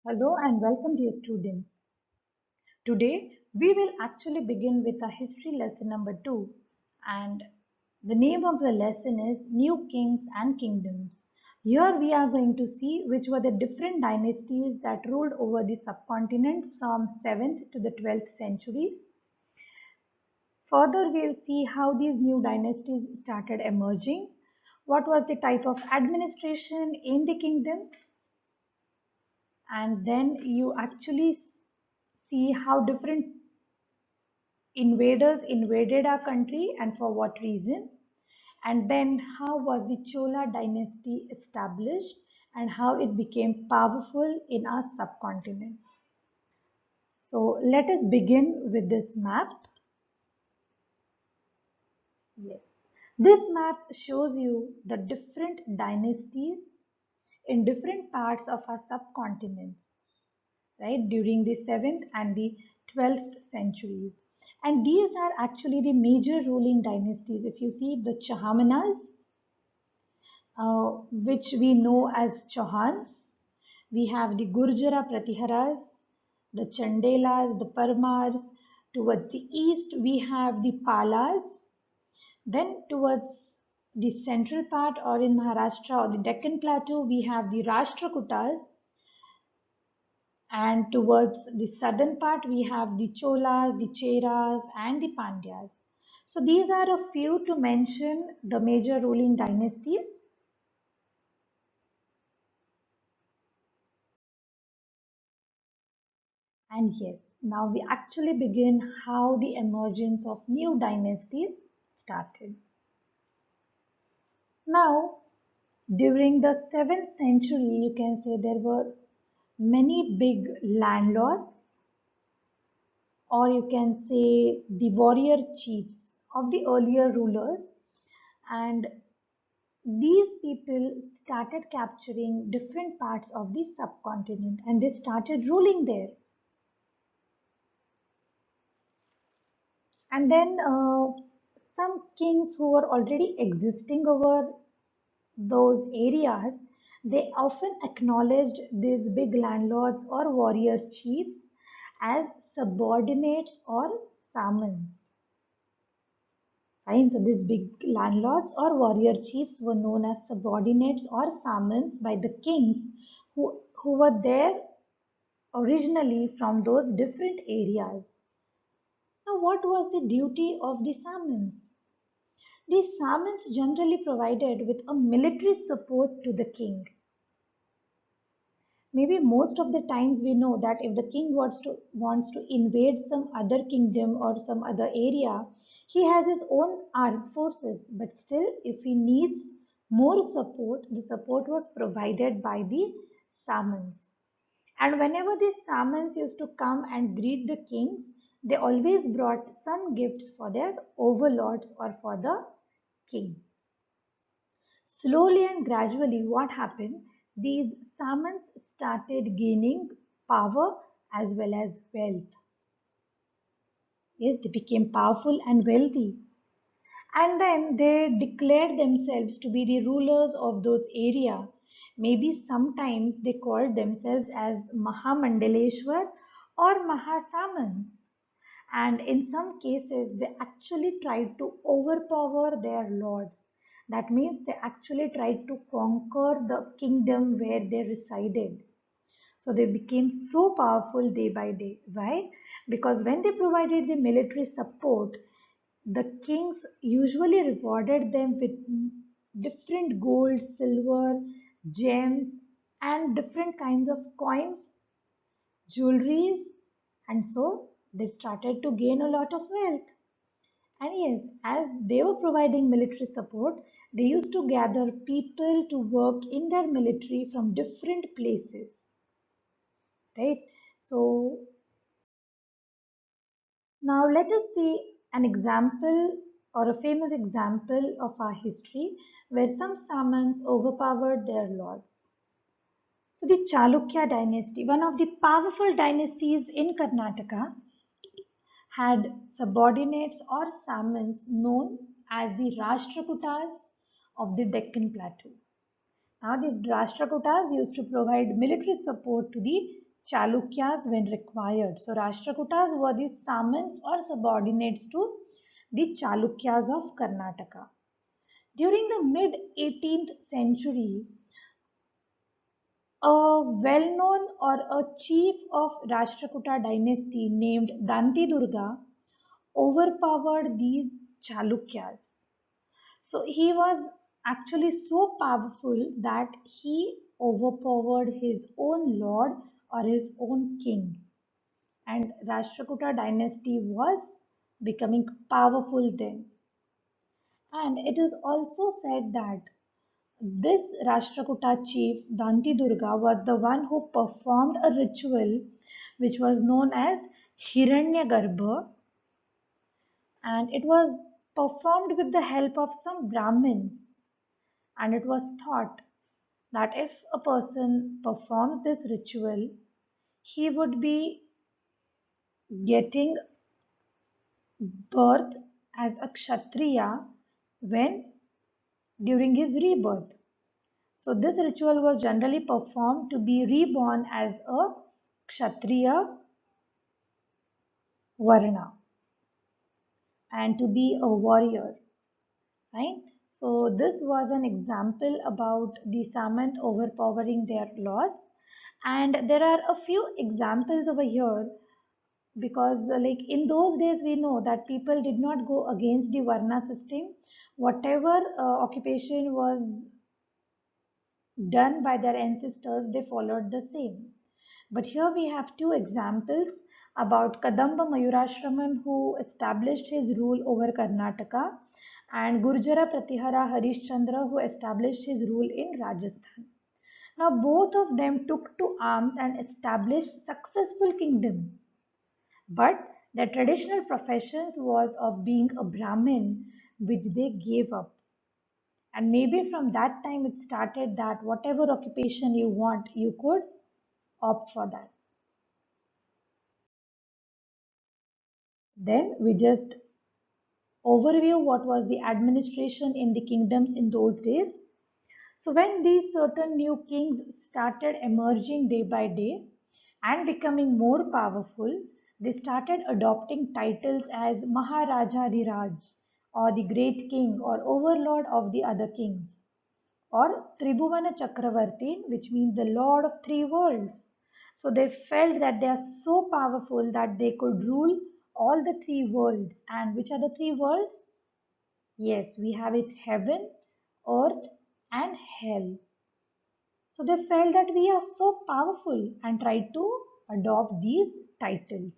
Hello and welcome dear students. Today we will actually begin with our history lesson number 2 and the name of the lesson is New Kings and Kingdoms. Here we are going to see which were the different dynasties that ruled over the subcontinent from 7th to the 12th centuries. Further we'll see how these new dynasties started emerging, what was the type of administration in the kingdoms, and then you actually see how different invaders invaded our country and for what reason, and then how was the Chola dynasty established and how it became powerful in our subcontinent. So let us begin with this map. Yes, this map shows you the different dynasties in different parts of our subcontinents, right, during the 7th and the 12th centuries. And these are actually the major ruling dynasties. If you see the Chahamanas, which we know as Chauhans, we have the Gurjara Pratiharas, the Chandelas, the Parmars. Towards the east, we have the Palas. Then towards the central part or in Maharashtra or the Deccan Plateau, we have the Rashtrakutas, and towards the southern part we have the Cholas, the Cheras and the Pandyas. So these are a few to mention the major ruling dynasties. And yes, now we actually begin how the emergence of new dynasties started. Now, during the 7th century, you can say there were many big landlords, or you can say the warrior chiefs of the earlier rulers, and these people started capturing different parts of the subcontinent and they started ruling there. And then some kings who were already existing over those areas, they often acknowledged these big landlords or warrior chiefs as subordinates or samans. Right? So these big landlords or warrior chiefs were known as subordinates or samans by the kings who were there originally from those different areas. Now, what was the duty of the samans? These samans generally provided with a military support to the king. Maybe most of the times we know that if the king wants to invade some other kingdom or some other area, he has his own armed forces. But still, if he needs more support, the support was provided by the samans. And whenever these samans used to come and greet the kings, they always brought some gifts for their overlords or for the king. Slowly and gradually, what happened? These Samans started gaining power as well as wealth. Yes, they became powerful and wealthy. And then they declared themselves to be the rulers of those area. Maybe sometimes they called themselves as Mahamandaleshwar or Mahasamans. And in some cases, they actually tried to overpower their lords. That means they actually tried to conquer the kingdom where they resided. So they became so powerful day by day. Why? Because when they provided the military support, the kings usually rewarded them with different gold, silver, gems, and different kinds of coins, jewelries, and so they started to gain a lot of wealth. And yes, as they were providing military support, they used to gather people to work in their military from different places, right? So now let us see an example or a famous example of our history where some Samans overpowered their lords. So the Chalukya dynasty, one of the powerful dynasties in Karnataka, had subordinates or Samans known as the Rashtrakutas of the Deccan Plateau. Now these Rashtrakutas used to provide military support to the Chalukyas when required. So Rashtrakutas were the Samans or subordinates to the Chalukyas of Karnataka. During the mid 18th century, a well-known or a chief of Rashtrakuta dynasty named Dantidurga overpowered these Chalukyas. So he was actually so powerful that he overpowered his own lord or his own king. And Rashtrakuta dynasty was becoming powerful then. And it is also said that this Rashtrakuta chief, Dantidurga, was the one who performed a ritual which was known as Hiranyagarbha, and it was performed with the help of some Brahmins. And it was thought that if a person performs this ritual, he would be getting birth as a Kshatriya when during his rebirth. So this ritual was generally performed to be reborn as a Kshatriya Varna and to be a warrior, right? So this was an example about the Samant overpowering their lords, and there are a few examples over here because like in those days we know that people did not go against the Varna system. Whatever occupation was done by their ancestors, they followed the same. But here we have two examples about Kadamba Mayurashraman, who established his rule over Karnataka, and Gurjara Pratihara Harishchandra, who established his rule in Rajasthan. Now, both of them took to arms and established successful kingdoms. But their traditional professions was of being a Brahmin, which they gave up. And maybe from that time it started that whatever occupation you want, you could opt for that. Then we just overview what was the administration in the kingdoms in those days. So when these certain new kings started emerging day by day and becoming more powerful, they started adopting titles as Maharaja Raj or the great king or overlord of the other kings, or Tribhuvana Chakravarti, which means the Lord of three worlds. So they felt that they are so powerful that they could rule all the three worlds. And which are the three worlds? Yes, we have it heaven, earth, and hell. So they felt that we are so powerful and tried to adopt these titles.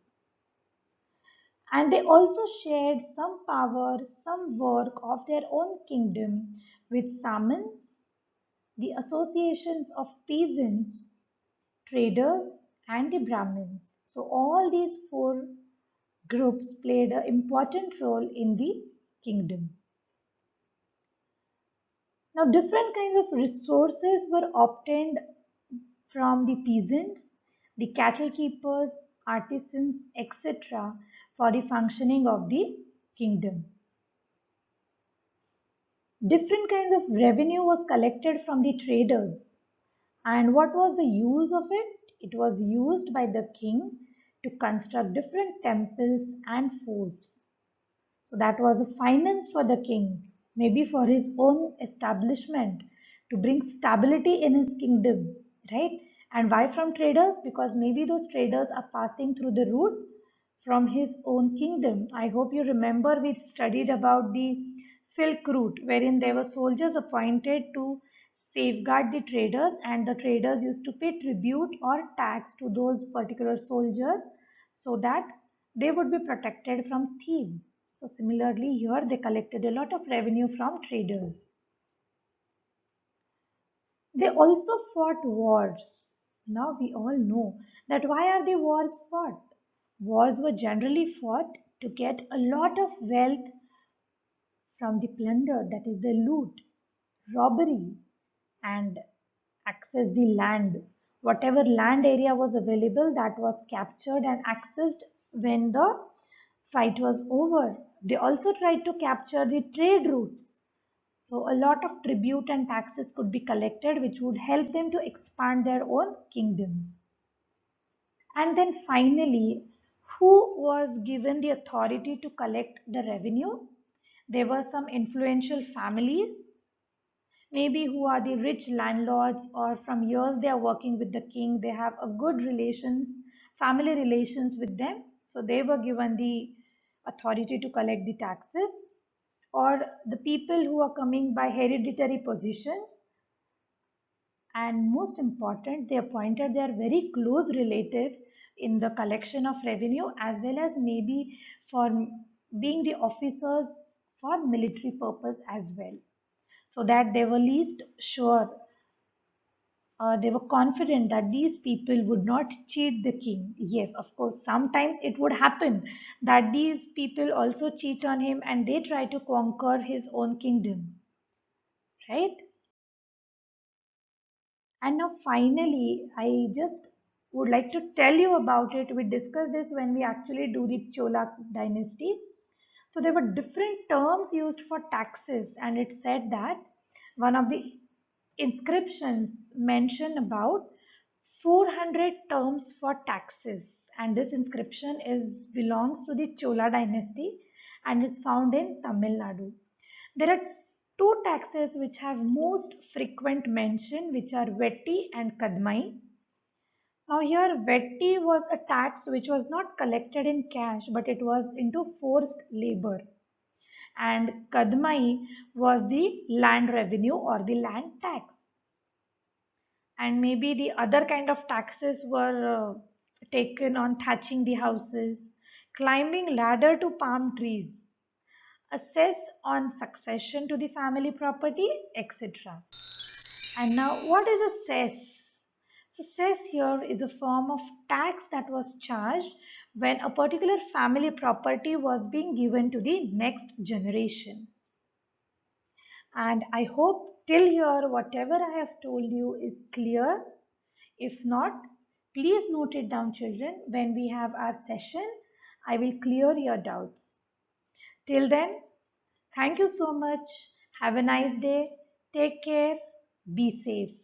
And they also shared some power, some work of their own kingdom with Samans, the associations of peasants, traders, and the Brahmins. So all these four groups played an important role in the kingdom. Now, different kinds of resources were obtained from the peasants, the cattle keepers, artisans, etc., for the functioning of the kingdom. Different kinds of revenue was collected from the traders. And what was the use of it? It was used by the king to construct different temples and forts. So that was a finance for the king, maybe for his own establishment, to bring stability in his kingdom, right? And why from traders? Because maybe those traders are passing through the route from his own kingdom. I hope you remember we studied about the Silk Route, wherein there were soldiers appointed to safeguard the traders, and the traders used to pay tribute or tax to those particular soldiers so that they would be protected from thieves. So similarly here they collected a lot of revenue from traders. They also fought wars. Now we all know that why are the wars fought? Wars were generally fought to get a lot of wealth from the plunder, that is the loot, robbery, and access the land. Whatever land area was available, that was captured and accessed when the fight was over. They also tried to capture the trade routes. So a lot of tribute and taxes could be collected, which would help them to expand their own kingdoms. And then finally, who was given the authority to collect the revenue? There were some influential families, maybe who are the rich landlords, or from years they are working with the king. They have a good relations, family relations with them. So they were given the authority to collect the taxes. Or the people who are coming by hereditary positions, and most important, they appointed their very close relatives in the collection of revenue, as well as maybe for being the officers for military purpose as well, so that they were least sure, they were confident that these people would not cheat the king. Yes, of course, sometimes it would happen that these people also cheat on him and they try to conquer his own kingdom, right? And now, finally, I just would like to tell you about it. We discussed this when we actually do the Chola dynasty. So, there were different terms used for taxes, and it said that one of the inscriptions mentioned about 400 terms for taxes, and this inscription is belongs to the Chola dynasty and is found in Tamil Nadu. There are two taxes which have most frequent mention, which are Vetti and Kadmai. Now here Vetti was a tax which was not collected in cash, but it was into forced labor. And Kadmai was the land revenue or the land tax. And maybe the other kind of taxes were taken on thatching the houses, climbing ladder to palm trees, assess on succession to the family property, etc. And now, what is a cess? So, cess here is a form of tax that was charged when a particular family property was being given to the next generation. And I hope till here, whatever I have told you is clear. If not, please note it down, children. When we have our session, I will clear your doubts. Till then, thank you so much. Have a nice day. Take care. Be safe.